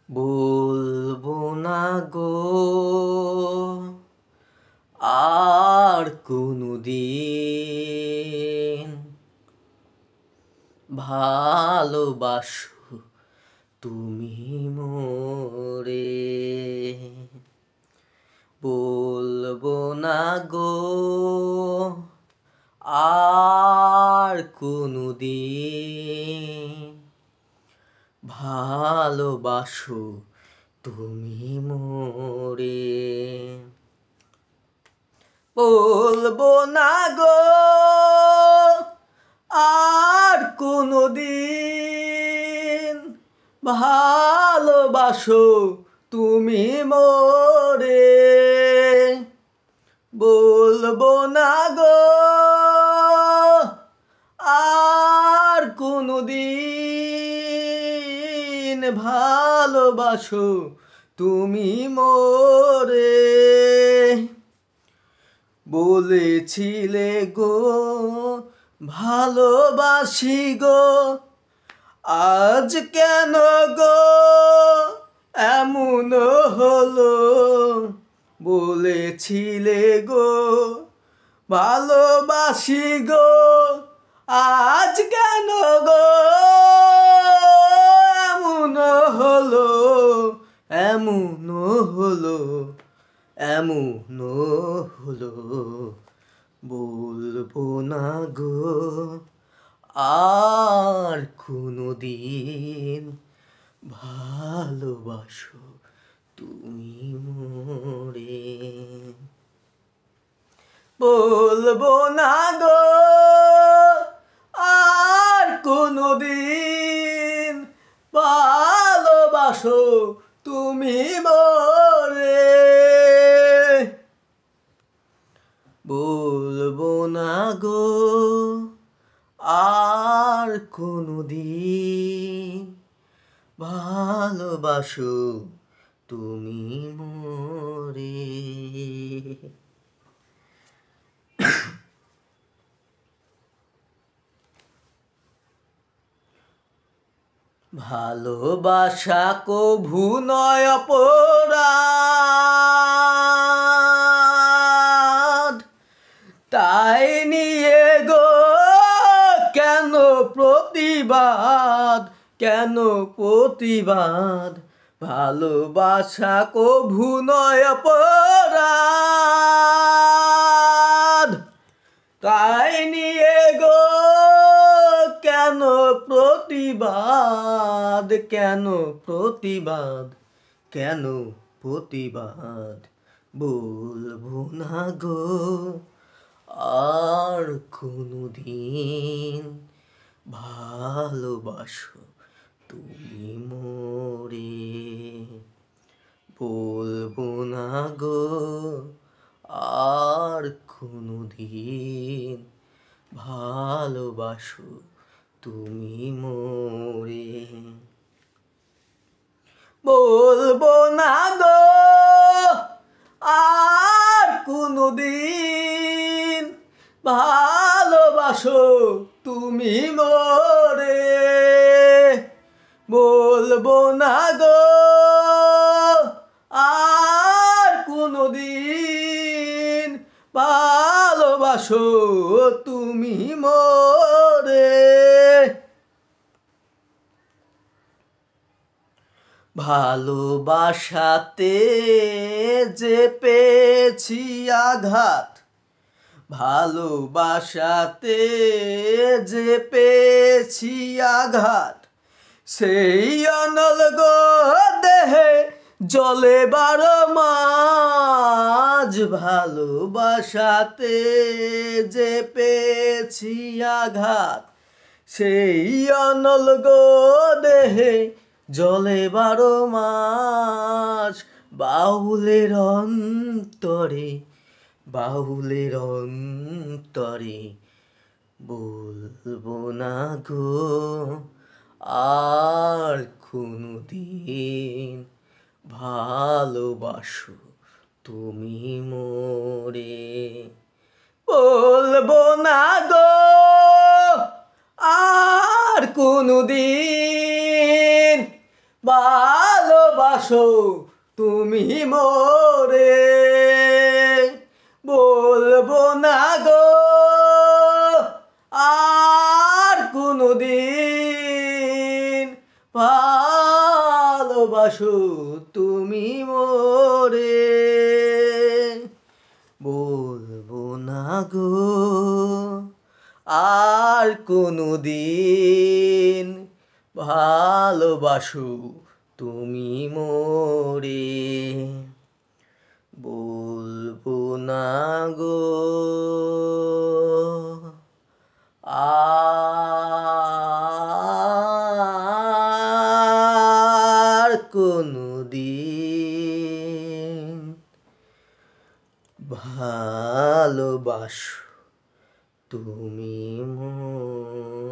বলবো না গো আর কোনোদিন, ভালোবাসো তুমি মোরে। বলবো না গো আর কোনোদিন, ভালোবাসো তুমি মোরে। বলবো না গো আর কোনোদিন, ভালোবাসো তুমি মোরে। বলবো না গো আর কোনোদিন, ভালোবাসো তুমি মোরে। বলেছিলে গো ভালোবাসি গো, আজ কেন গো এমন হলো। বলেছিলে গো ভালোবাসি গো, আজ কেন গো এমন হলো, এমন হলো, এমন হলো। বলবো না গো আর কোনোদিন, ভালোবাসো তুমি মোরে। বলবো না গো আর কোনোদিন, ভালোবাসো তুমি মোরে। বলবো না গো আর কোনোদিন, ভালোবাসো তুমি মোরে। ভালোবাসা কভু নয় অপরাধ, তাই নিয়ে গো কেন প্রতিবাদ, কেন প্রতিবাদ। ভালোবাসা কভু নয় অপরাধ, তাই নিয়ে গো কেন প্রতিবাদ, কেন প্রতিবাদ, কেন প্রতিবাদ। বলবো না গো আর কোনোদিন, ভালোবাসো তুমি মোরে। বলবো না গো আর কোনোদিন, ভালোবাসো তুমি মোরে। বলবো না গো আর কোনোদিন, ভালোবাসো তুমি মোরে। বলবো না গো আর কোনোদিন, ভালোবাসো তুমি মোরে। ভালোবাসাতে যে পেয়েছি আঘাত, ভালোবাসাতে যে পেয়েছি আঘাত, সেই অনল গো দেহে জলে 12 মাস। ভালোবাসাতে যে পেয়েছি আঘাত, সেই অনল গো দেহে জলে 12 মাস। বাউলের অন্তরে, বাউলের অন্তরে, বলবো না গো আর কোনোদিন, ভালোবাসো তুমি মোরে। বলবো না গো আর কোনোদিন, ভালোবাসো ভালোবাসো তুমি মোরে, বলবো না গো আর কোনোদিন, ভালোবাসো তুমি মোরে, বলবো না গো আর কোনোদিন, ভালোবাসো তুমি মোরে, বলবো না গো আর কোনোদিন, ভালোবাসো তুমি মোরে।